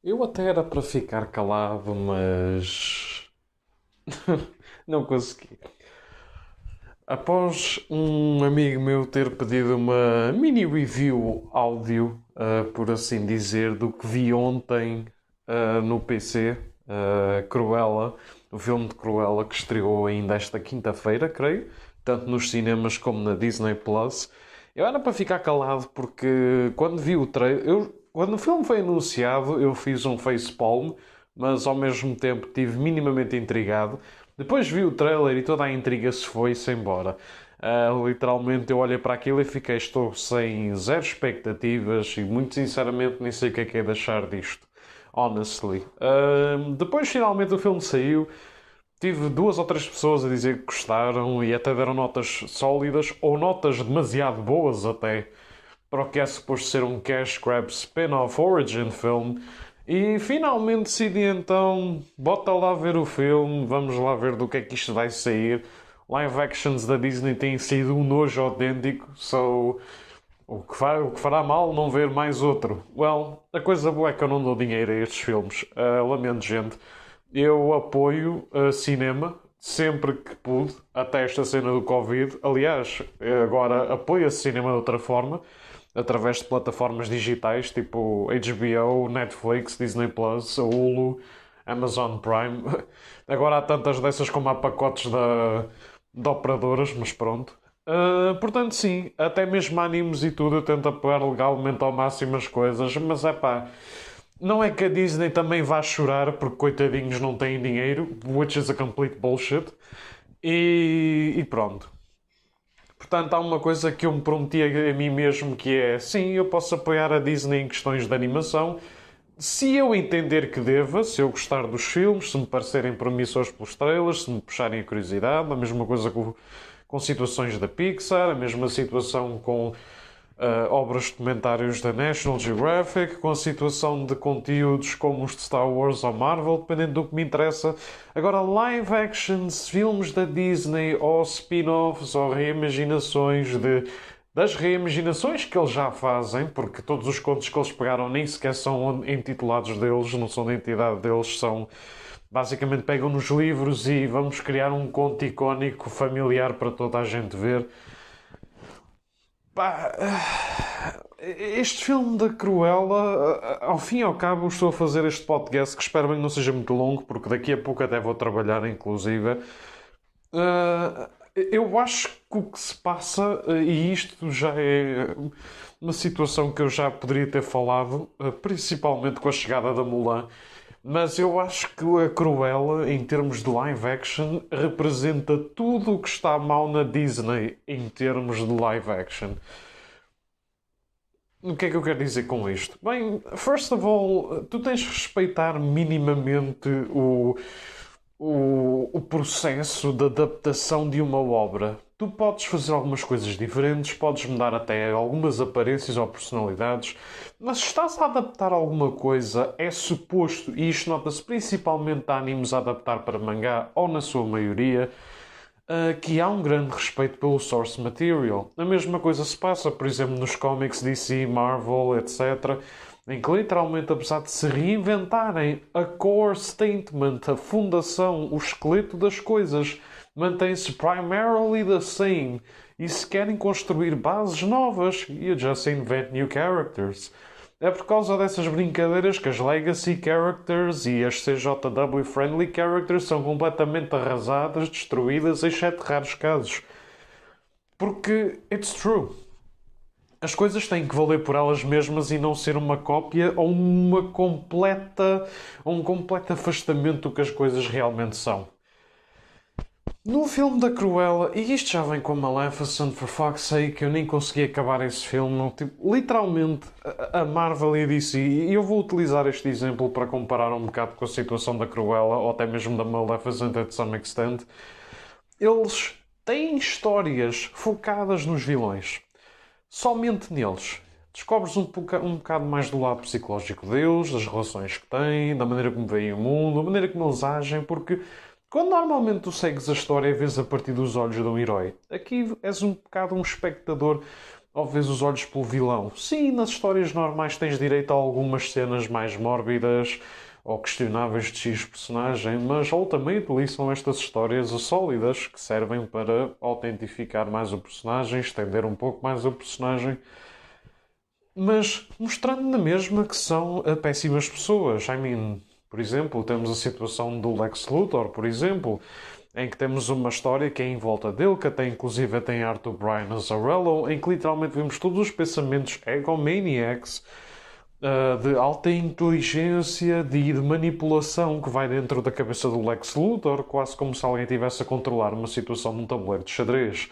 Eu até era para ficar calado, mas não consegui. Após um amigo meu ter pedido uma mini review áudio, por assim dizer, do que vi ontem, no PC, Cruella, o filme de Cruella que estreou ainda esta quinta-feira, creio, tanto nos cinemas como na Disney Plus. Eu era para ficar calado porque quando vi o trailer, quando o filme foi anunciado, eu fiz um facepalm, mas ao mesmo tempo estive minimamente intrigado. Depois vi o trailer e toda a intriga se foi-se embora. Literalmente eu olhei para aquilo e fiquei, estou sem zero expectativas e muito sinceramente nem sei o que é de achar disto. Honestly. Depois finalmente o filme saiu. Tive duas ou três pessoas a dizer que gostaram e até deram notas sólidas ou notas demasiado boas até para o que é suposto ser um cash grab spin-off origin film. E finalmente decidi então, bota lá ver o filme, vamos lá ver do que é que isto vai sair. Live actions da Disney têm sido um nojo autêntico, so o que fará mal não ver mais outro. Well, a coisa boa é que eu não dou dinheiro a estes filmes. Lamento, gente. Eu apoio cinema sempre que pude, até esta cena do Covid. Aliás, agora apoio-se cinema de outra forma, através de plataformas digitais tipo HBO, Netflix, Disney Plus, Hulu, Amazon Prime. Agora há tantas dessas como há pacotes de operadoras, mas pronto. Portanto, sim, até mesmo animes e tudo eu tento apoiar legalmente ao máximo as coisas, mas é pá, não é que a Disney também vá chorar porque coitadinhos não têm dinheiro, which is a complete bullshit. E pronto. Portanto, há uma coisa que eu me prometi a mim mesmo que é, sim, eu posso apoiar a Disney em questões de animação, se eu entender que deva, se eu gostar dos filmes, se me parecerem promissores pelos trailers, se me puxarem a curiosidade, a mesma coisa com situações da Pixar, a mesma situação com obras de documentários da National Geographic, com a situação de conteúdos como os de Star Wars ou Marvel, dependendo do que me interessa. Agora, live actions, filmes da Disney ou spin-offs ou reimaginações das reimaginações que eles já fazem, porque todos os contos que eles pegaram nem sequer são intitulados deles, não são da entidade deles, são basicamente pegam nos livros e vamos criar um conto icónico familiar para toda a gente ver. Pá, este filme da Cruella, ao fim e ao cabo, estou a fazer este podcast que espero bem que não seja muito longo, porque daqui a pouco até vou trabalhar, inclusive. Eu acho que o que se passa, e isto já é uma situação que eu já poderia ter falado, principalmente com a chegada da Mulan, mas eu acho que a Cruella, em termos de live action, representa tudo o que está mal na Disney em termos de live action. O que é que eu quero dizer com isto? Bem, first of all, tu tens de respeitar minimamente o processo de adaptação de uma obra. Tu podes fazer algumas coisas diferentes, podes mudar até algumas aparências ou personalidades, mas se estás a adaptar alguma coisa, é suposto, e isto nota-se principalmente a animes a adaptar para mangá, ou na sua maioria, que há um grande respeito pelo source material. A mesma coisa se passa, por exemplo, nos cómics DC, Marvel, etc., em que literalmente, apesar de se reinventarem, a core statement, a fundação, o esqueleto das coisas, mantém-se primarily the same. E se querem construir bases novas, you just invent new characters. É por causa dessas brincadeiras que as Legacy Characters e as CJW Friendly Characters são completamente arrasadas, destruídas, exceto raros casos. Porque it's true. As coisas têm que valer por elas mesmas e não ser uma cópia ou um completo afastamento do que as coisas realmente são. No filme da Cruella, e isto já vem com a Maleficent, for fuck's sake, eu nem consegui acabar esse filme. Tipo, literalmente, a Marvel e a DC, e eu vou utilizar este exemplo para comparar um bocado com a situação da Cruella, ou até mesmo da Maleficent, to some extent. Eles têm histórias focadas nos vilões. Somente neles. Descobres um bocado mais do lado psicológico deles, das relações que têm, da maneira como veem o mundo, da maneira como eles agem, porque quando normalmente tu segues a história e vês a partir dos olhos de um herói, aqui és um bocado um espectador ou vês os olhos pelo vilão? Sim, nas histórias normais tens direito a algumas cenas mais mórbidas ou questionáveis de X personagem, mas ultimately são estas histórias sólidas que servem para autentificar mais o personagem, estender um pouco mais o personagem, mas mostrando na mesma que são péssimas pessoas. Por exemplo, temos a situação do Lex Luthor, por exemplo, em que temos uma história que é em volta dele, que até inclusive tem Arthur Brian Azzarello, em que literalmente vemos todos os pensamentos egomaniacs, de alta inteligência, de manipulação que vai dentro da cabeça do Lex Luthor, quase como se alguém estivesse a controlar uma situação num tabuleiro de xadrez.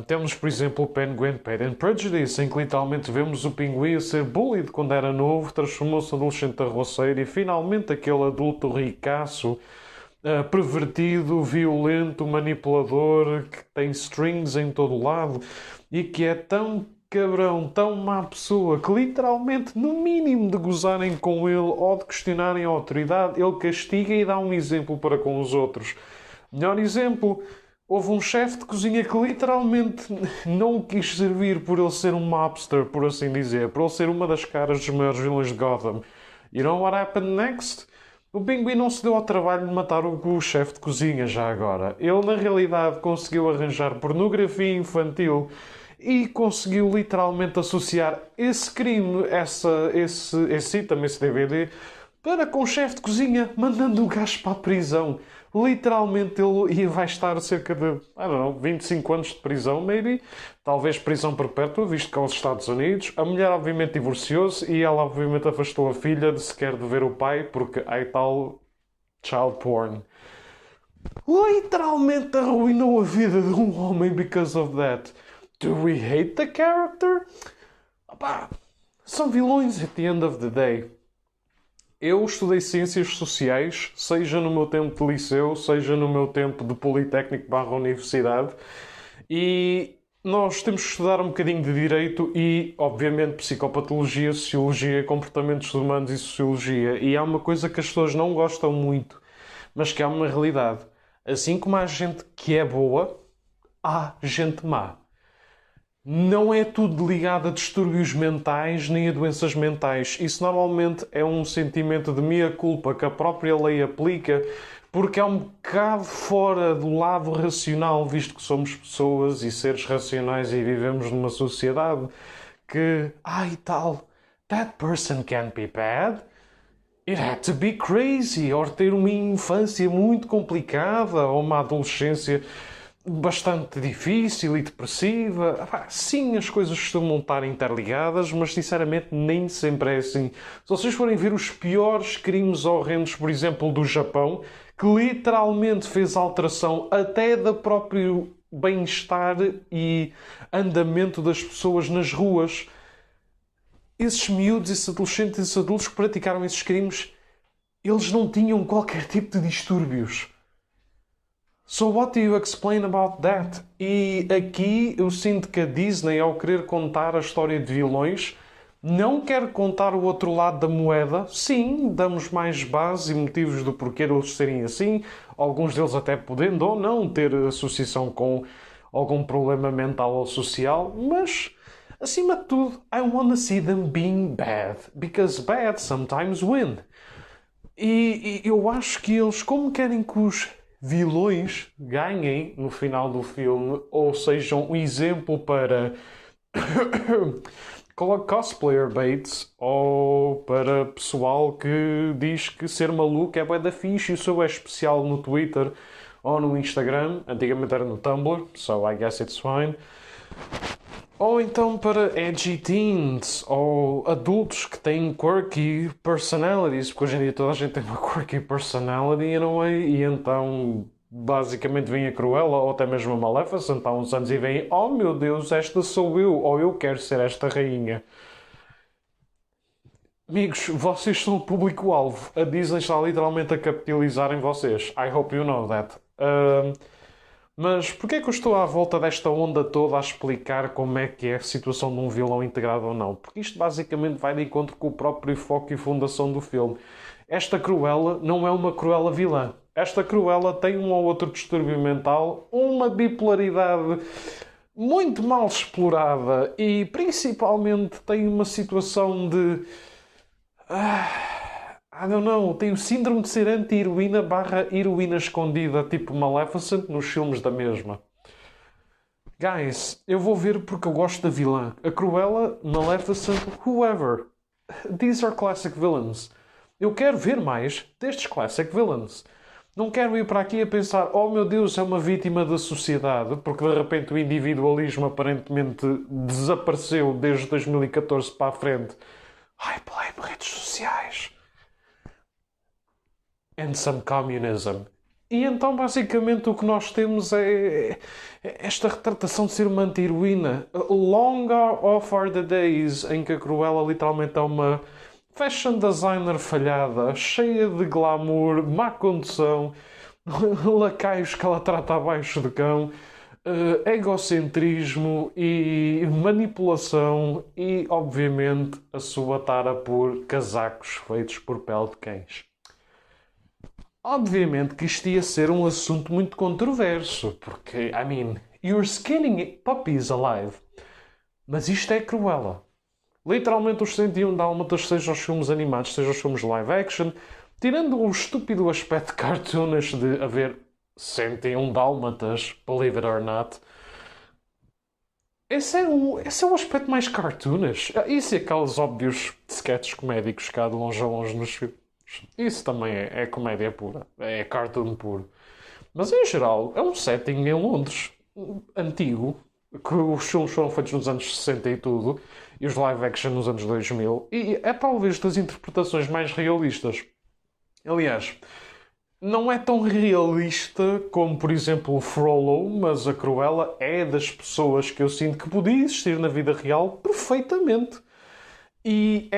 Temos, por exemplo, o Penguin Pride and Prejudice, em que literalmente vemos o Pinguim a ser bullied quando era novo, transformou-se em adolescente arroceiro e finalmente aquele adulto ricaço, pervertido, violento, manipulador, que tem strings em todo o lado e que é tão cabrão, tão má pessoa, que literalmente, no mínimo de gozarem com ele ou de questionarem a autoridade, ele castiga e dá um exemplo para com os outros. Melhor exemplo, houve um chefe de cozinha que literalmente não o quis servir por ele ser um mobster, por assim dizer, por ele ser uma das caras dos maiores vilões de Gotham. You know what happened next? O Pinguim não se deu ao trabalho de matar o chefe de cozinha já agora. Ele, na realidade, conseguiu arranjar pornografia infantil e conseguiu literalmente associar esse crime, esse item, esse DVD, para com o chefe de cozinha, mandando o gajo para a prisão. Literalmente ele vai estar cerca de, 25 anos de prisão, maybe. Talvez prisão perpétua, visto que é os Estados Unidos. A mulher obviamente divorciou-se e ela obviamente afastou a filha de sequer de ver o pai, porque há tal child porn. Literalmente arruinou a vida de um homem because of that. Do we hate the character? Opa, são vilões at the end of the day. Eu estudei Ciências Sociais, seja no meu tempo de liceu, seja no meu tempo de Politécnico / Universidade, e nós temos que estudar um bocadinho de Direito e, obviamente, Psicopatologia, Sociologia, Comportamentos Humanos e Sociologia. E há uma coisa que as pessoas não gostam muito, mas que é uma realidade. Assim como há gente que é boa, há gente má. Não é tudo ligado a distúrbios mentais nem a doenças mentais. Isso normalmente é um sentimento de meia-culpa que a própria lei aplica, porque é um bocado fora do lado racional, visto que somos pessoas e seres racionais e vivemos numa sociedade que, that person can't be bad. It had to be crazy, ou ter uma infância muito complicada, ou uma adolescência bastante difícil e depressiva. Sim, as coisas costumam estar interligadas, mas sinceramente nem sempre é assim. Se vocês forem ver os piores crimes horrendos, por exemplo, do Japão, que literalmente fez alteração até do próprio bem-estar e andamento das pessoas nas ruas, esses miúdos, esses adolescentes, esses adultos que praticaram esses crimes, eles não tinham qualquer tipo de distúrbios. So what do you explain about that? E aqui eu sinto que a Disney, ao querer contar a história de vilões, não quer contar o outro lado da moeda. Sim, damos mais base e motivos do porquê eles serem assim, alguns deles até podendo ou não ter associação com algum problema mental ou social, mas, acima de tudo, I wanna see them being bad, because bad sometimes win. E eu acho que eles, como querem que os vilões ganhem no final do filme, ou sejam um exemplo para cosplayer baits, ou para pessoal que diz que ser maluco é bué da fixe e o seu é especial no Twitter ou no Instagram, antigamente era no Tumblr, so I guess it's fine. Ou então para edgy teens, ou adultos que têm quirky personalities, porque hoje em dia toda a gente tem uma quirky personality, in a way, e então basicamente vem a Cruella, ou até mesmo a Maleficent, há uns anos, e vem, oh meu Deus, esta sou eu, ou eu quero ser esta rainha. Amigos, vocês são o público-alvo. A Disney está literalmente a capitalizar em vocês. I hope you know that. Mas porquê é que eu estou à volta desta onda toda a explicar como é que é a situação de um vilão integrado ou não? Porque isto basicamente vai de encontro com o próprio foco e fundação do filme. Esta Cruella não é uma Cruella vilã. Esta Cruella tem um ou outro distúrbio mental, uma bipolaridade muito mal explorada e principalmente tem uma situação de... I don't know, tem o síndrome de ser anti-heroína barra heroína escondida, tipo Maleficent, nos filmes da mesma. Guys, eu vou ver porque eu gosto da vilã. A Cruella, Maleficent, whoever. These are classic villains. Eu quero ver mais destes classic villains. Não quero ir para aqui a pensar, oh meu Deus, é uma vítima da sociedade, porque de repente o individualismo aparentemente desapareceu desde 2014 para a frente. I blame redes sociais. And some communism. E então, basicamente, o que nós temos é esta retratação de ser uma anti-heroína. Long off are the days em que a Cruella literalmente é uma fashion designer falhada, cheia de glamour, má condução, lacaios que ela trata abaixo do cão, egocentrismo e manipulação e, obviamente, a sua tara por casacos feitos por pele de cães. Obviamente que isto ia ser um assunto muito controverso, porque, you're skinning puppies alive. Mas isto é Cruella. Literalmente os 101 Dálmatas, seja os filmes animados, seja os filmes live action, tirando o estúpido aspecto cartoonish de haver 101 Dálmatas, believe it or not, esse é o aspecto mais cartoonish. Isso e aqueles óbvios sketches comédicos cá de longe a longe nos filmes. Isso também é comédia pura. É cartoon puro. Mas em geral, é um setting em Londres antigo, que os filmes foram feitos nos anos 60 e tudo, e os live action nos anos 2000, e é talvez das interpretações mais realistas. Aliás, não é tão realista como, por exemplo, o Frollo, mas a Cruella é das pessoas que eu sinto que podia existir na vida real perfeitamente. E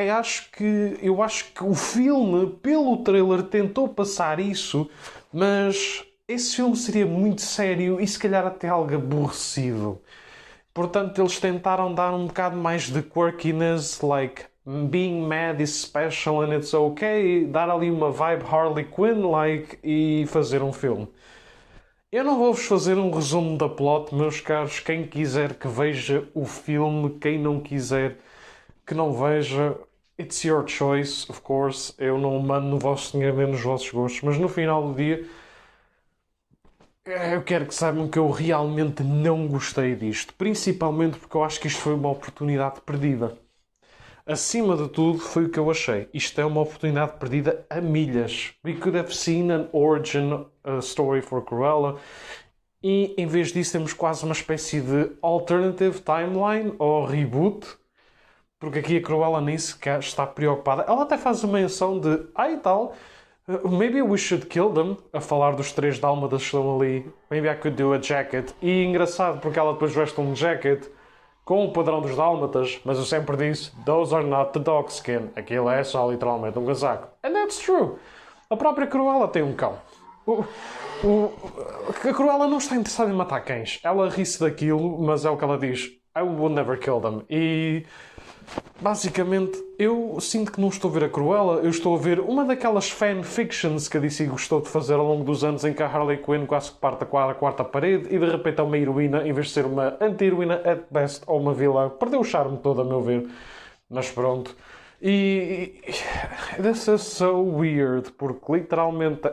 eu acho que o filme, pelo trailer, tentou passar isso, mas esse filme seria muito sério e se calhar até algo aborrecido. Portanto, eles tentaram dar um bocado mais de quirkiness, like being mad is special and it's okay, dar ali uma vibe Harley Quinn-like e fazer um filme. Eu não vou-vos fazer um resumo da plot, meus caros. Quem quiser que veja o filme, quem não quiser que não veja, it's your choice, of course. Eu não mando no vosso dinheiro nem nos vossos gostos, mas no final do dia eu quero que saibam que eu realmente não gostei disto, principalmente porque eu acho que isto foi uma oportunidade perdida. Acima de tudo, foi o que eu achei. Isto é uma oportunidade perdida a milhas. We could have seen an origin story for Cruella. E em vez disso temos quase uma espécie de alternative timeline ou reboot. Porque aqui a Cruella nem sequer está preocupada. Ela até faz a menção de e tal, maybe we should kill them, a falar dos 3 dálmatas que estão ali. Maybe I could do a jacket. E engraçado porque ela depois veste um jacket com o padrão dos dálmatas, mas eu sempre disse, those are not the dog skin. Aquilo é só literalmente um casaco. And that's true. A própria Cruella tem um cão. A Cruella não está interessada em matar cães. Ela ri-se daquilo, mas é o que ela diz. I will never kill them. E basicamente, eu sinto que não estou a ver a Cruella, eu estou a ver uma daquelas fanfictions que a DC gostou de fazer ao longo dos anos em que a Harley Quinn quase que parte a quarta parede e de repente é uma heroína, em vez de ser uma anti-heroína at best ou uma vilã. Perdeu o charme todo, a meu ver. Mas pronto. E this is so weird, porque literalmente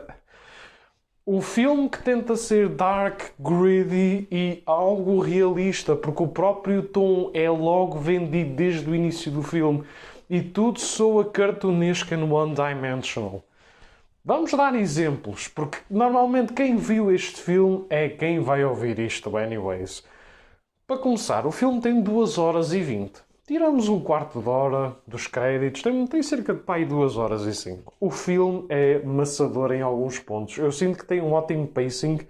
o filme que tenta ser dark, gritty e algo realista, porque o próprio tom é logo vendido desde o início do filme e tudo soa cartunesco and one-dimensional. Vamos dar exemplos, porque normalmente quem viu este filme é quem vai ouvir isto anyways. Para começar, o filme tem 2 horas e 20. Tiramos um quarto de hora dos créditos, tem cerca de 2 horas e 5. O filme é maçador em alguns pontos. Eu sinto que tem um ótimo pacing,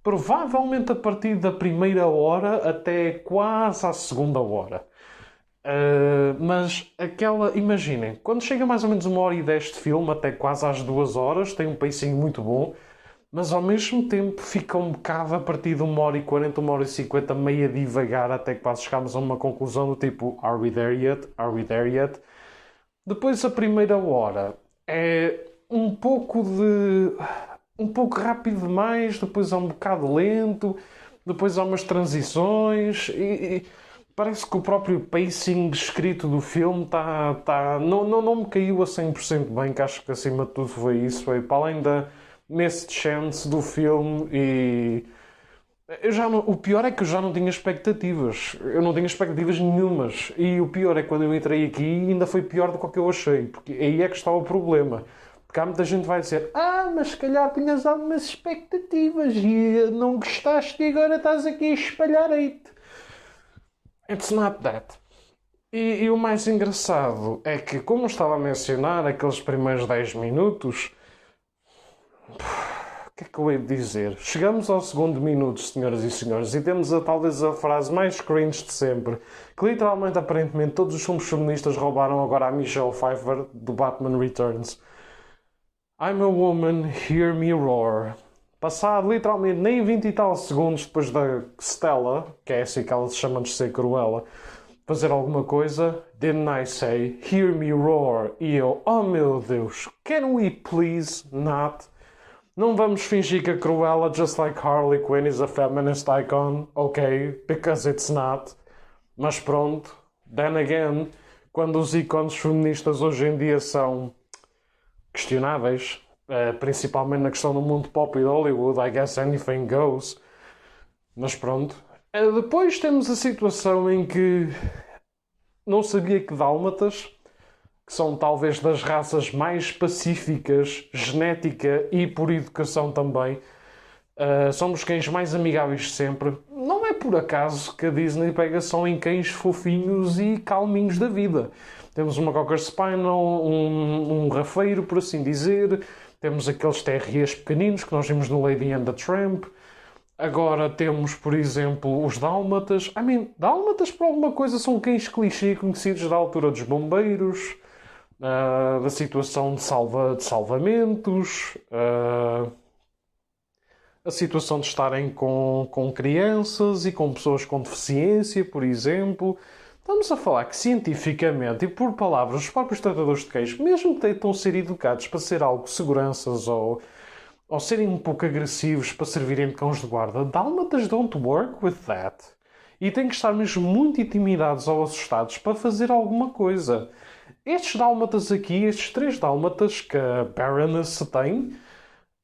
provavelmente a partir da primeira hora até quase à segunda hora. Mas imaginem, quando chega mais ou menos 1h10 de filme, até quase às 2 horas, tem um pacing muito bom, mas ao mesmo tempo fica um bocado a partir de 1h40, 1h50, meio a divagar, até que quase chegamos a uma conclusão do tipo Are we there yet? Are we there yet? Depois a primeira hora é um pouco rápido demais, depois é um bocado lento, depois há umas transições e parece que o próprio pacing escrito do filme não me caiu a 100% bem, que acho que acima de tudo foi isso, foi para além da missed chance do filme e o pior é que eu já não tinha expectativas. Eu não tinha expectativas nenhumas. E o pior é que quando eu entrei aqui ainda foi pior do que o que eu achei. Porque aí é que está o problema. Porque há muita gente que vai dizer: mas se calhar tinhas algumas expectativas e não gostaste e agora estás aqui a espalhar hate. It's not that. E o mais engraçado é que, como eu estava a mencionar, aqueles primeiros 10 minutos... O que é que eu hei de dizer? Chegamos ao segundo minuto, senhoras e senhores, e temos talvez a frase mais cringe de sempre, que literalmente, aparentemente, todos os filmes feministas roubaram agora a Michelle Pfeiffer do Batman Returns. I'm a woman, hear me roar. Passado literalmente nem 20 e tal segundos depois da Stella, que é assim que ela se chama de ser Cruella, fazer alguma coisa, didn't I say, hear me roar? E eu, oh meu Deus, can we please not? Não vamos fingir que a Cruella, just like Harley Quinn, is a feminist icon, ok, because it's not. Mas pronto, then again, quando os ícones feministas hoje em dia são questionáveis, principalmente na questão do mundo pop e de Hollywood, I guess anything goes. Mas pronto. Depois temos a situação em que não sabia que dálmatas, que são talvez das raças mais pacíficas, genética e por educação também, são os cães mais amigáveis de sempre. Não é por acaso que a Disney pega só em cães fofinhos e calminhos da vida. Temos uma Cocker Spaniel, um rafeiro, por assim dizer. Temos aqueles terriers pequeninos que nós vimos no Lady and the Tramp. Agora temos, por exemplo, os dálmatas. Dálmatas por alguma coisa são cães clichê conhecidos da altura dos bombeiros, da situação de salvamentos, a situação de estarem com crianças e com pessoas com deficiência, por exemplo. Estamos a falar que cientificamente e por palavras os próprios tratadores de cães, mesmo que tentam ser educados para ser algo seguranças ou serem um pouco agressivos para servirem de cães de guarda, dálmatas don't work with that. E têm que estar mesmo muito intimidados ou assustados para fazer alguma coisa. Estes dálmatas aqui, estes 3 dálmatas que a Baroness tem,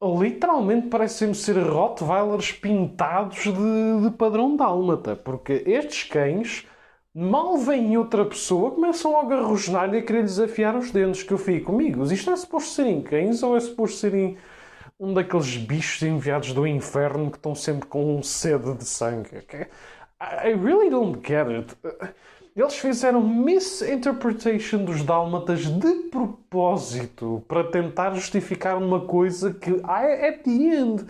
literalmente parecem ser Rottweilers pintados de padrão dálmata. Porque estes cães, mal veem outra pessoa, começam logo a rosnar e a querer desafiar os dentes. Que eu fico, amigos, isto é suposto serem cães ou é suposto serem um daqueles bichos enviados do inferno que estão sempre com sede de sangue? I really don't get it. Eles fizeram misinterpretation dos dálmatas de propósito para tentar justificar uma coisa que, at the end,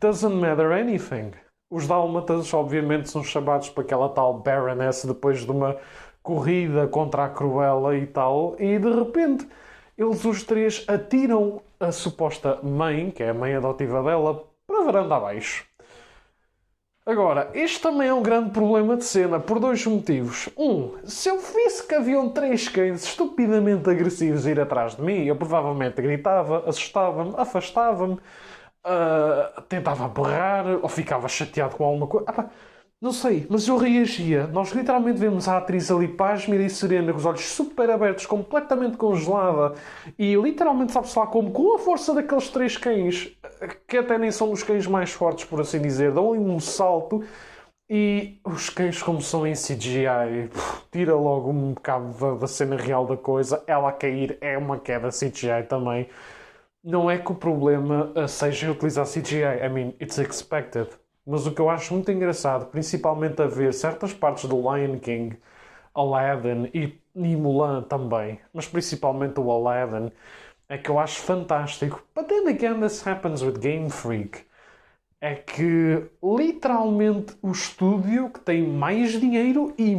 doesn't matter anything. Os dálmatas, obviamente, são chamados para aquela tal Baroness depois de uma corrida contra a Cruella e tal, e de repente eles os 3 atiram a suposta mãe, que é a mãe adotiva dela, para a varanda abaixo. Agora, este também é um grande problema de cena, por 2 motivos. Se eu visse que haviam 3 cães estupidamente agressivos a ir atrás de mim, eu provavelmente gritava, assustava-me, afastava-me, tentava berrar, ou ficava chateado com alguma coisa. Não sei, mas eu reagia. Nós literalmente vemos a atriz ali pásmida e serena, com os olhos super abertos, completamente congelada, e literalmente, sabe-se lá como, com a força daqueles 3 cães, que até nem são os cães mais fortes, por assim dizer, dão-lhe um salto, e os cães, como são em CGI, tira logo um bocado da cena real da coisa. Ela a cair é uma queda CGI também. Não é que o problema seja utilizar CGI. I mean, it's expected. Mas o que eu acho muito engraçado, principalmente a ver certas partes do Lion King, Aladdin e Mulan também, mas principalmente o Aladdin, é que eu acho fantástico. But then again, this happens with Game Freak. É que, literalmente, o estúdio que tem mais dinheiro e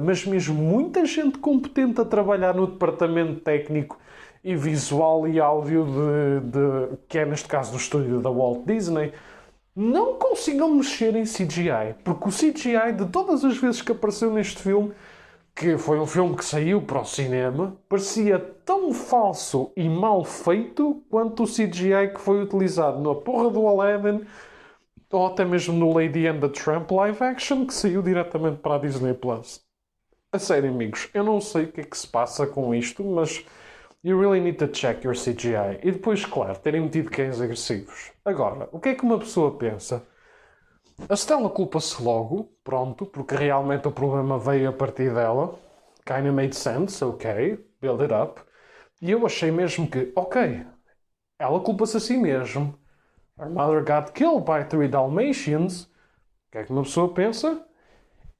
mas mesmo muita gente competente a trabalhar no departamento técnico e visual e áudio que é, neste caso, do estúdio da Walt Disney, não consigam mexer em CGI. Porque o CGI, de todas as vezes que apareceu neste filme, que foi um filme que saiu para o cinema, parecia tão falso e mal feito quanto o CGI que foi utilizado na porra do Aladdin ou até mesmo no Lady and the Tramp live action que saiu diretamente para a Disney Plus. A sério, amigos, eu não sei o que é que se passa com isto, mas you really need to check your CGI. E depois, claro, terem metido cães agressivos. Agora, o que é que uma pessoa pensa? A Stella culpa-se logo, pronto, porque realmente o problema veio a partir dela. Kinda made sense, ok, build it up. E eu achei mesmo que, ok, ela culpa-se a si mesmo. Her mother got killed by 3 Dalmatians. O que é que uma pessoa pensa?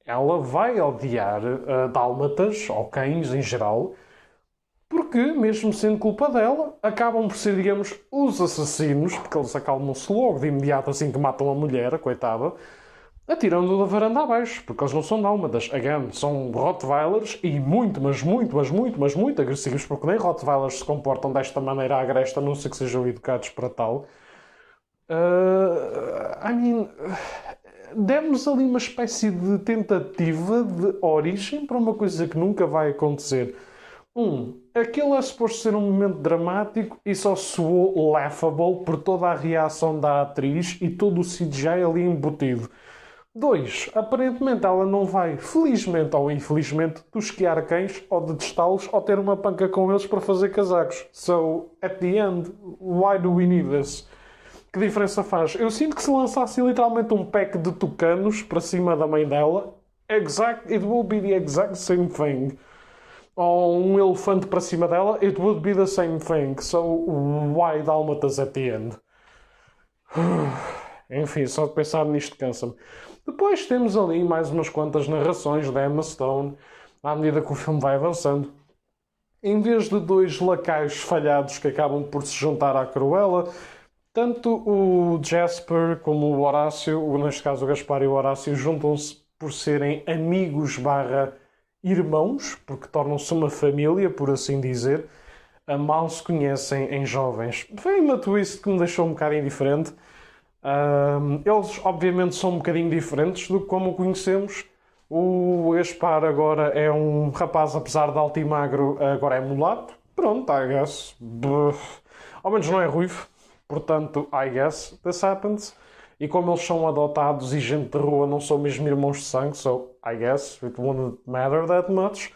Ela vai odiar dálmatas, ou cães em geral, porque, mesmo sendo culpa dela, acabam por ser, digamos, os assassinos, porque eles acalmam-se logo de imediato assim que matam a mulher, a coitada, atirando da varanda abaixo, porque eles não são dálmatas. Again, são Rottweilers e muito, mas muito, mas muito, mas muito agressivos, porque nem Rottweilers se comportam desta maneira agresta, a não ser que sejam educados para tal. I mean, demos ali uma espécie de tentativa de origem para uma coisa que nunca vai acontecer. Aquilo é suposto ser um momento dramático e só soou laughable por toda a reação da atriz e todo o CGI ali embutido. 2. Aparentemente ela não vai, felizmente ou infelizmente, tosquear cães ou detestá-los ou ter uma panca com eles para fazer casacos. So, at the end, why do we need this? Que diferença faz? Eu sinto que se lançasse literalmente um pack de tucanos para cima da mãe dela, it will be the exact same thing. Ou um elefante para cima dela, it would be the same thing. So, why dálmatas at the end? Enfim, só de pensar nisto cansa-me. Depois temos ali mais umas quantas narrações da Emma Stone, à medida que o filme vai avançando. Em vez de 2 lacaios falhados que acabam por se juntar à Cruella, tanto o Jasper como o Horácio, neste caso o Gaspar e o Horácio, juntam-se por serem amigos barra irmãos, porque tornam-se uma família, por assim dizer, mal se conhecem em jovens. Foi uma twist que me deixou um bocado indiferente. Eles, obviamente, são um bocadinho diferentes do que como o conhecemos. O Gaspar agora é um rapaz, apesar de alto e magro, agora é mulato. Pronto, I guess. Ao menos não é ruivo. Portanto, I guess this happens. E como eles são adotados e gente de rua não são mesmo irmãos de sangue, so I guess it wouldn't matter that much.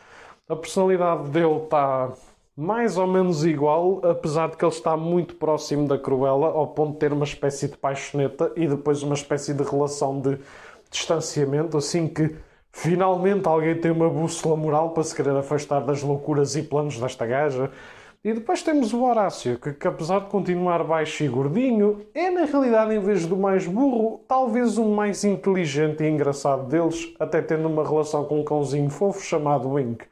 A personalidade dele está mais ou menos igual, apesar de que ele está muito próximo da Cruella, ao ponto de ter uma espécie de paixoneta e depois uma espécie de relação de distanciamento, assim que finalmente alguém tem uma bússola moral para se querer afastar das loucuras e planos desta gaja. E depois temos o Horácio, que apesar de continuar baixo e gordinho, é na realidade, em vez do mais burro, talvez o mais inteligente e engraçado deles, até tendo uma relação com um cãozinho fofo chamado Wink.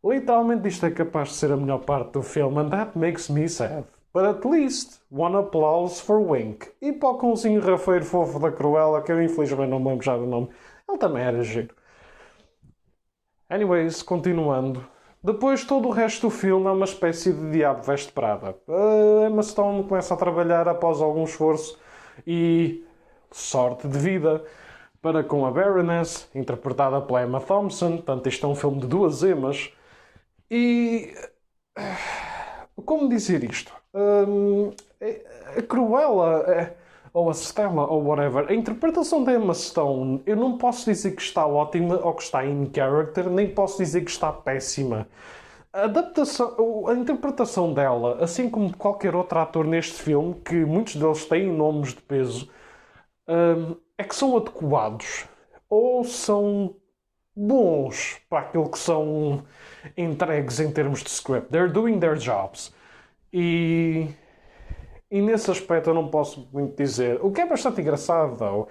Literalmente isto é capaz de ser a melhor parte do filme, and that makes me sad. But at least, one applause for Wink. E para o cãozinho rafeiro fofo da Cruella, que eu infelizmente não me lembro já do nome, ele também era giro. Anyways, continuando. Depois todo o resto do filme é uma espécie de Diabo Veste Prada. A Emma Stone começa a trabalhar após algum esforço e sorte de vida para com a Baroness, interpretada pela Emma Thompson. Portanto, isto é um filme de 2 Emmas. E... como dizer isto? A Cruella, ou a Stella, ou whatever, a interpretação da Emma Stone, eu não posso dizer que está ótima ou que está in character, nem posso dizer que está péssima. A interpretação dela, assim como de qualquer outro ator neste filme, que muitos deles têm nomes de peso, é que são adequados ou são bons para aquilo que são entregues em termos de script. They're doing their jobs. E nesse aspecto eu não posso muito dizer. O que é bastante engraçado, though,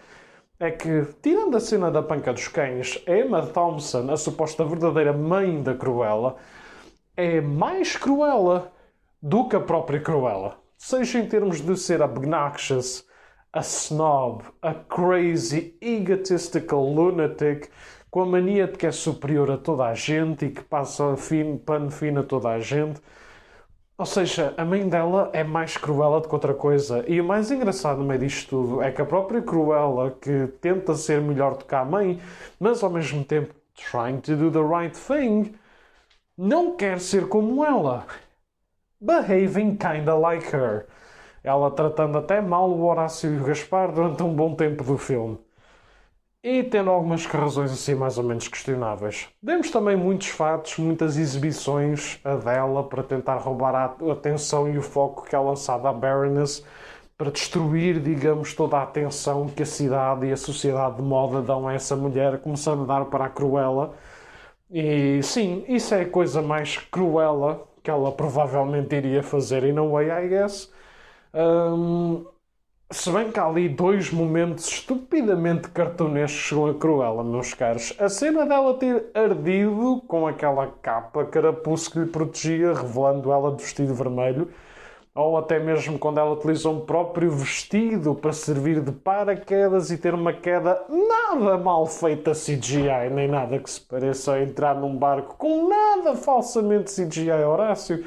é que, tirando a cena da panca dos cães, a Emma Thompson, a suposta verdadeira mãe da Cruella, é mais Cruella do que a própria Cruella. Seja em termos de ser obnoxious, a snob, a crazy, egotistical lunatic, com a mania de que é superior a toda a gente e que passa pano fino a toda a gente. Ou seja, a mãe dela é mais Cruella do que outra coisa. E o mais engraçado no meio disto tudo é que a própria Cruella, que tenta ser melhor do que a mãe, mas ao mesmo tempo trying to do the right thing, não quer ser como ela. Behaving kinda like her. ela tratando até mal o Horácio e o Gaspar durante um bom tempo do filme. E tendo algumas razões assim mais ou menos questionáveis. Demos também muitos fatos, muitas exibições a dela para tentar roubar a atenção e o foco que é lançado à Baroness para destruir, digamos, toda a atenção que a cidade e a sociedade de moda dão a essa mulher, começando a dar para a Cruella. E sim, isso é a coisa mais Cruella que ela provavelmente iria fazer in a way, I guess. Se bem que há ali dois momentos estupidamente cartunescos com a Cruella, meus caros. A cena dela ter ardido com aquela capa carapuço que lhe protegia, revelando ela de vestido vermelho, ou até mesmo quando ela utiliza um próprio vestido para servir de paraquedas e ter uma queda nada mal feita CGI, nem nada que se pareça a entrar num barco com nada falsamente CGI, Horácio.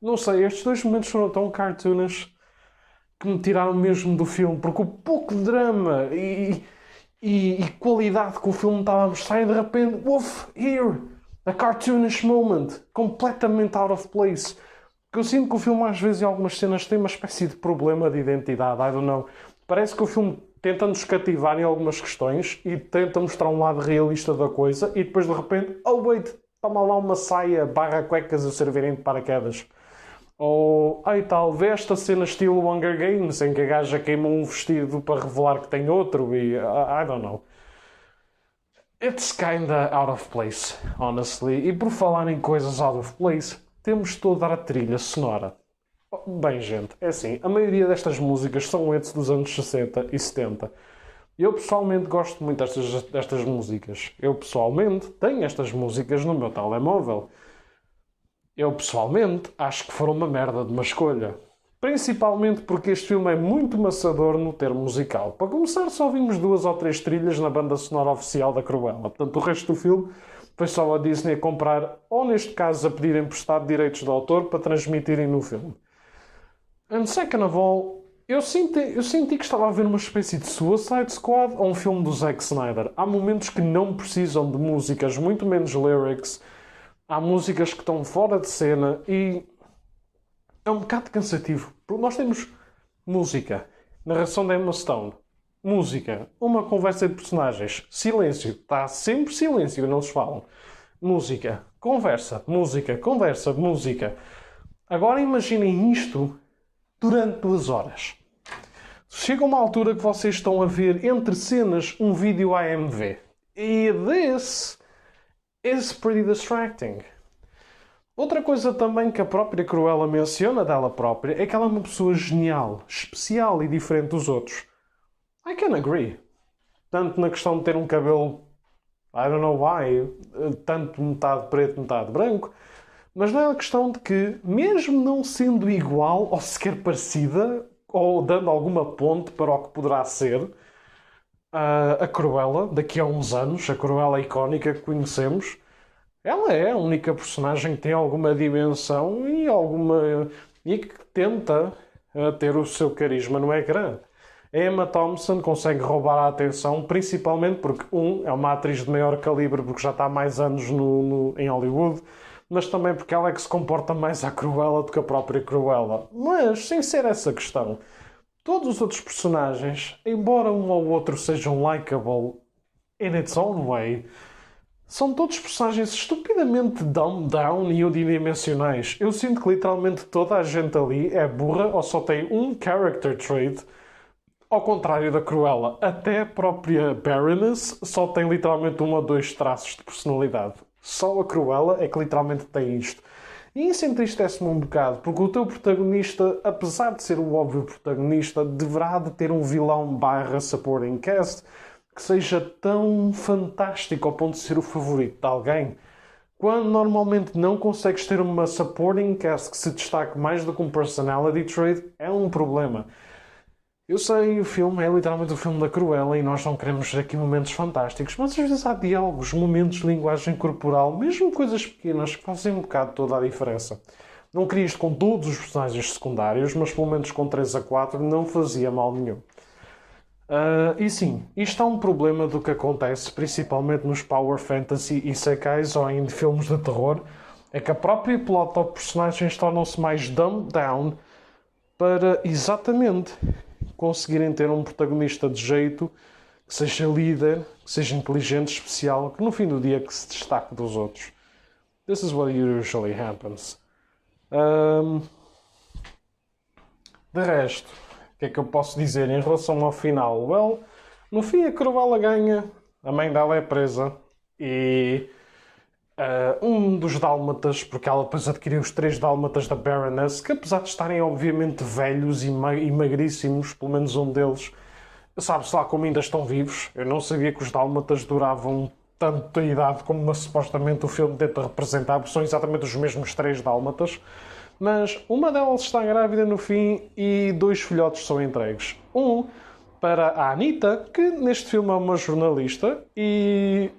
Não sei, estes dois momentos foram tão cartoonish que me tiraram mesmo do filme, porque o pouco de drama e qualidade que o filme estava a mostrar e de repente, here, a cartoonish moment, completamente out of place. Porque eu sinto que o filme às vezes em algumas cenas tem uma espécie de problema de identidade, I don't know. Parece que o filme tenta nos cativar em algumas questões e tenta mostrar um lado realista da coisa e depois de repente, oh wait, toma lá uma saia barra cuecas a servirem de paraquedas. Ou, ai tal, vê esta cena estilo Hunger Games, em que a gaja queima um vestido para revelar que tem outro e... I don't know. It's kinda out of place, honestly. E por falar em coisas out of place, temos toda a trilha sonora. Bem, gente, é assim, a maioria destas músicas são hits dos anos 60 e 70. Eu pessoalmente gosto muito destas músicas. Eu pessoalmente tenho estas músicas no meu telemóvel. Eu, pessoalmente, acho que foram uma merda de uma escolha. Principalmente porque este filme é muito maçador no termo musical. Para começar, só vimos 2 ou 3 trilhas na banda sonora oficial da Cruella. Portanto, o resto do filme foi só a Disney a comprar, ou neste caso a pedir emprestado direitos de autor para transmitirem no filme. And second of all, eu senti que estava a ver uma espécie de Suicide Squad ou um filme do Zack Snyder. Há momentos que não precisam de músicas, muito menos lyrics. Há músicas que estão fora de cena e é um bocado cansativo. Porque nós temos música, narração da Emma Stone, música, uma conversa de personagens, silêncio, está sempre silêncio quando eles falam. Música, conversa, música. Agora imaginem isto durante 2 horas. Chega uma altura que vocês estão a ver entre cenas um vídeo AMV. E this is pretty distracting. Outra coisa também que a própria Cruella menciona dela própria é que ela é uma pessoa genial, especial e diferente dos outros. I can agree. Tanto na questão de ter um cabelo, I don't know why, tanto metade preto, metade branco, mas não é a questão de que, mesmo não sendo igual ou sequer parecida, ou dando alguma ponte para o que poderá ser, a Cruella, daqui a uns anos, a Cruella icónica que conhecemos, ela é a única personagem que tem alguma dimensão e que tenta ter o seu carisma no ecrã. A Emma Thompson consegue roubar a atenção, principalmente porque, é uma atriz de maior calibre porque já está há mais anos em Hollywood, mas também porque ela é que se comporta mais à Cruella do que a própria Cruella. Mas, sem ser essa questão, todos os outros personagens, embora um ou outro sejam likeable in its own way, são todos personagens estupidamente dumbed down e unidimensionais. Eu sinto que literalmente toda a gente ali é burra ou só tem um character trait, ao contrário da Cruella. Até a própria Baroness só tem literalmente 1 ou 2 traços de personalidade. Só a Cruella é que literalmente tem isto. E isso entristece-me um bocado, porque o teu protagonista, apesar de ser o óbvio protagonista, deverá de ter um vilão barra supporting cast que seja tão fantástico ao ponto de ser o favorito de alguém. Quando normalmente não consegues ter uma supporting cast que se destaque mais do que um personality trait, é um problema. Eu sei, o filme é literalmente o filme da Cruella e nós não queremos aqui momentos fantásticos, mas às vezes há diálogos, momentos de linguagem corporal, mesmo coisas pequenas que fazem um bocado toda a diferença. Não queria isto com todos os personagens secundários, mas pelo menos com 3 a 4 não fazia mal nenhum. E sim, isto é um problema do que acontece principalmente nos Power Fantasy e Sekais ou em filmes de terror, é que a própria plot of personagens tornam-se mais dumbed down para exatamente conseguirem ter um protagonista de jeito que seja líder, que seja inteligente, especial, que no fim do dia que se destaque dos outros. This is what usually happens. De resto, o que é que eu posso dizer em relação ao final? Well, no fim a Cruella ganha, a mãe dela é presa e um dos dálmatas, porque ela depois adquiriu os 3 dálmatas da Baroness, que apesar de estarem obviamente velhos e magríssimos, pelo menos um deles, sabe-se lá como ainda estão vivos. Eu não sabia que os dálmatas duravam tanta idade como supostamente o filme tenta representar, porque são exatamente os mesmos 3 dálmatas. Mas uma delas está grávida no fim e 2 filhotes são entregues. Um para a Anitta, que neste filme é uma jornalista, e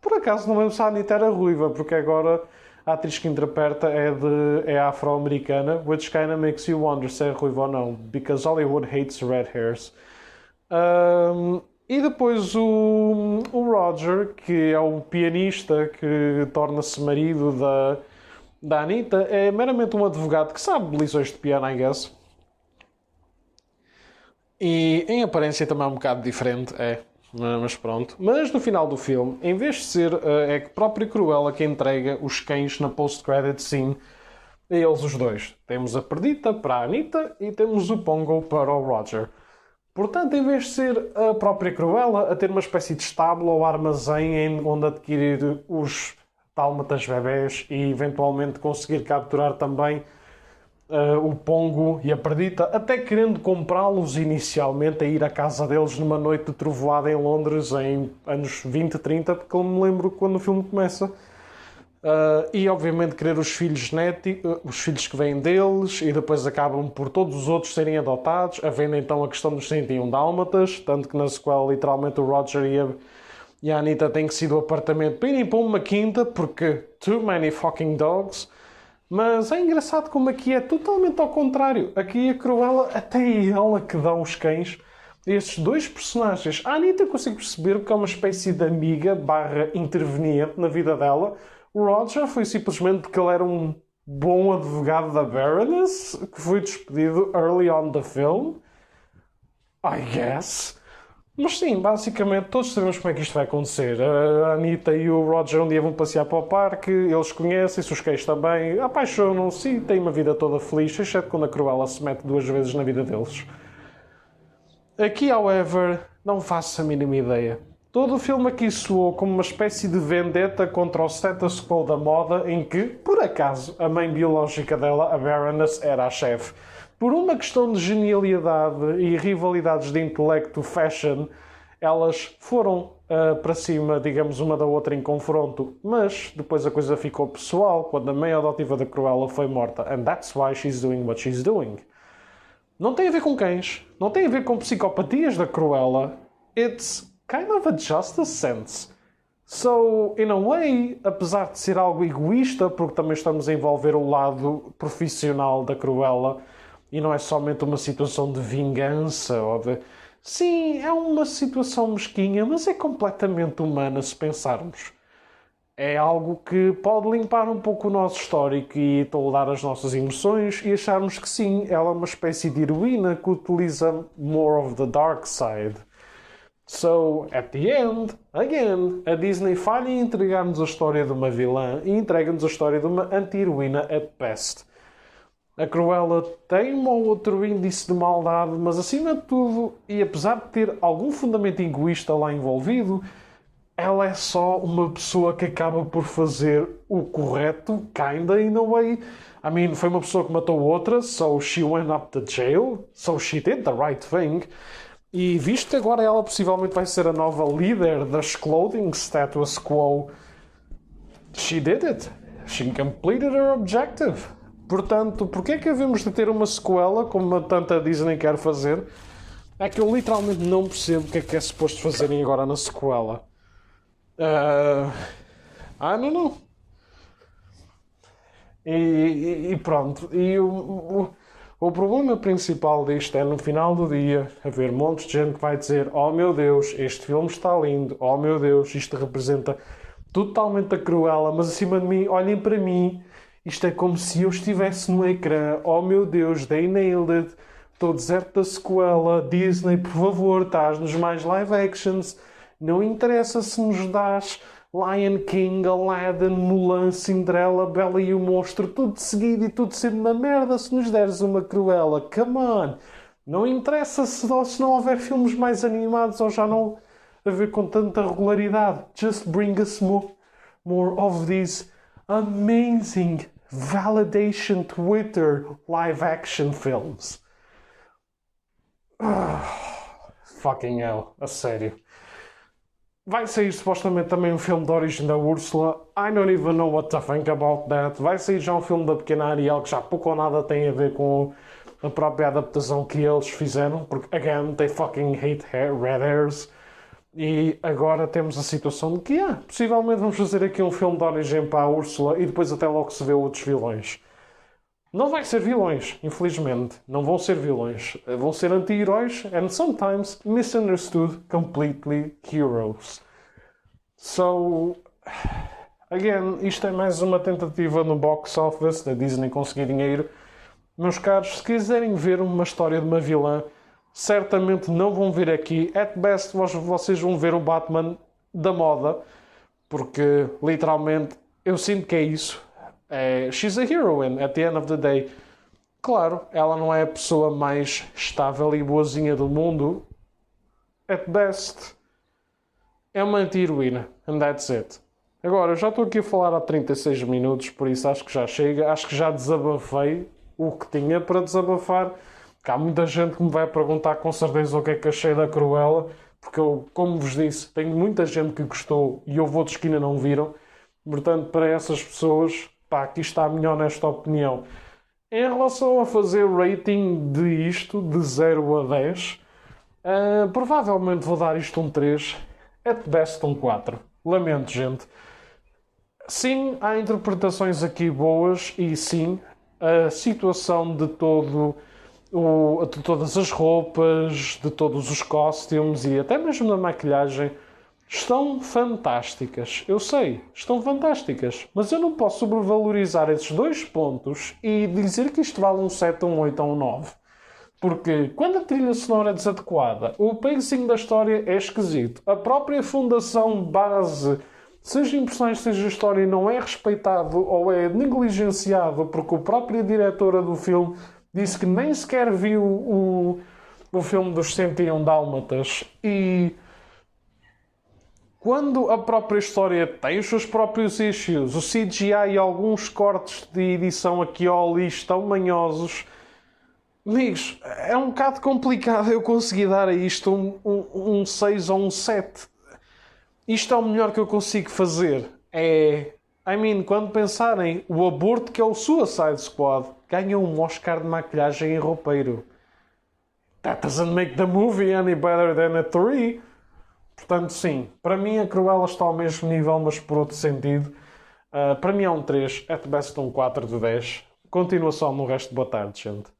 por acaso não lembro se a Anitta era ruiva, porque agora a atriz que interpreta é afro-americana, which kinda makes you wonder se é ruiva ou não, because Hollywood hates red hairs. E depois o Roger, que é o pianista que torna-se marido da Anitta, é meramente um advogado que sabe lições de piano, I guess. E em aparência também é um bocado diferente, mas pronto. Mas no final do filme, em vez de ser é a própria Cruella que entrega os cães na post-credit scene a eles os dois. Temos a Perdita para a Anitta e temos o Pongo para o Roger. Portanto, em vez de ser a própria Cruella a ter uma espécie de estábulo ou armazém onde adquirir os dálmatas bebés e eventualmente conseguir capturar também o Pongo e a Perdita, até querendo comprá-los inicialmente, a ir à casa deles numa noite de trovoada em Londres em anos 20, 30, porque eu me lembro quando o filme começa. E obviamente querer os filhos genéticos, os filhos que vêm deles, e depois acabam por todos os outros serem adotados, havendo então a questão dos 101 dálmatas, tanto que na sequela literalmente o Roger e a Anitta têm que sair do apartamento para irem para uma quinta, porque too many fucking dogs. Mas é engraçado como aqui é totalmente ao contrário. Aqui a Cruella até é ela que dá os cães a estes 2 personagens. A Anitta consigo perceber que é uma espécie de amiga barra interveniente na vida dela. O Roger foi simplesmente que ele era um bom advogado da Baroness, que foi despedido early on the film. I guess. Mas sim, basicamente todos sabemos como é que isto vai acontecer. A Anitta e o Roger um dia vão passear para o parque, eles conhecem-se, os cães também, apaixonam-se e têm uma vida toda feliz, exceto quando a Cruella se mete 2 vezes na vida deles. Aqui, however, não faço a mínima ideia. Todo o filme aqui soou como uma espécie de vendetta contra o status quo da moda, em que, por acaso, a mãe biológica dela, a Baroness, era a chefe. Por uma questão de genialidade e rivalidades de intelecto fashion, elas foram para cima, digamos, uma da outra em confronto. Mas depois a coisa ficou pessoal quando a mãe adotiva da Cruella foi morta. And that's why she's doing what she's doing. Não tem a ver com cães. Não tem a ver com psicopatias da Cruella. It's kind of a justice sense. So, in a way, apesar de ser algo egoísta, porque também estamos a envolver o lado profissional da Cruella, e não é somente uma situação de vingança ou de... Sim, é uma situação mesquinha, mas é completamente humana se pensarmos. É algo que pode limpar um pouco o nosso histórico e toldar as nossas emoções e acharmos que sim, ela é uma espécie de heroína que utiliza more of the dark side. So, at the end, again, a Disney falha em entregar-nos a história de uma vilã e entrega-nos a história de uma anti-heroína at best. A Cruella tem um ou outro índice de maldade, mas acima de tudo, e apesar de ter algum fundamento egoísta lá envolvido, ela é só uma pessoa que acaba por fazer o correto, kinda in a way. I mean, foi uma pessoa que matou outra, so she went up to jail, so she did the right thing. E visto que agora ela possivelmente vai ser a nova líder das clothing status quo, she did it. She completed her objective. Portanto, porquê é que havemos de ter uma sequela, como tanta Disney quer fazer? É que eu literalmente não percebo o que é suposto fazerem agora na sequela. I don't know. E pronto. E o problema principal disto é, no final do dia, haver montes de gente que vai dizer: oh meu Deus, este filme está lindo, oh meu Deus, isto representa totalmente a Cruella, mas acima de mim, olhem para mim, isto é como se eu estivesse no ecrã. Oh meu Deus, they nailed it. Estou deserto da sequela. Disney, por favor, estás nos mais live actions. Não interessa se nos dás Lion King, Aladdin, Mulan, Cinderela, Bela e o Monstro, tudo de seguido e tudo sendo uma merda se nos deres uma Cruella. Come on! Não interessa se não houver filmes mais animados ou já não haver com tanta regularidade. Just bring us more of these amazing validation Twitter live action films. Fucking hell, a sério. Vai sair supostamente também um filme de origem da Úrsula. I don't even know what to think about that. Vai sair já um filme da Pequena Ariel que já pouco ou nada tem a ver com a própria adaptação que eles fizeram. Porque, again, they fucking hate red hairs. E agora temos a situação de que, possivelmente vamos fazer aqui um filme de origem para a Úrsula e depois até logo se vê outros vilões. Não vai ser vilões, infelizmente. Não vão ser vilões. Vão ser anti-heróis and sometimes misunderstood completely heroes. So, again, isto é mais uma tentativa no box office da Disney conseguir dinheiro. Meus caros, se quiserem ver uma história de uma vilã, certamente não vão ver aqui. At best, vocês vão ver o Batman da moda. Porque, literalmente, eu sinto que é isso. She's a heroine, at the end of the day. Claro, ela não é a pessoa mais estável e boazinha do mundo. At best, é uma anti-heroína. And that's it. Agora, eu já estou aqui a falar há 36 minutos, por isso acho que já chega. Acho que já desabafei o que tinha para desabafar. Há muita gente que me vai perguntar com certeza o que é que achei da Cruella. Porque eu, como vos disse, tenho muita gente que gostou e houve outros que ainda não viram. Portanto, para essas pessoas, aqui está a minha honesta opinião. Em relação a fazer rating de isto, de 0 a 10, provavelmente vou dar isto um 3, at best um 4. Lamento, gente. Sim, há interpretações aqui boas e sim, a situação de todas as roupas, de todos os costumes e até mesmo da maquilhagem estão fantásticas. Eu sei, estão fantásticas. Mas eu não posso sobrevalorizar esses dois pontos e dizer que isto vale um 7, um 8 ou um 9. Porque quando a trilha sonora é desadequada, o pacing da história é esquisito, a própria fundação base, seja em personagem, seja a história, não é respeitado ou é negligenciado porque a própria diretora do filme disse que nem sequer viu o filme dos 101 Dálmatas e quando a própria história tem os seus próprios issues, o CGI e alguns cortes de edição aqui ou ali estão manhosos, amigos, é um bocado complicado eu conseguir dar a isto um 6 ou um 7. Isto é o melhor que eu consigo fazer. Quando pensarem, o aborto que é o Suicide Squad ganha um Oscar de maquilhagem em roupeiro. That doesn't make the movie any better than a 3. Portanto, sim, para mim a Cruella está ao mesmo nível, mas por outro sentido. Para mim é um 3, at best um 4 de 10. Continuação no resto. Boa tarde, gente.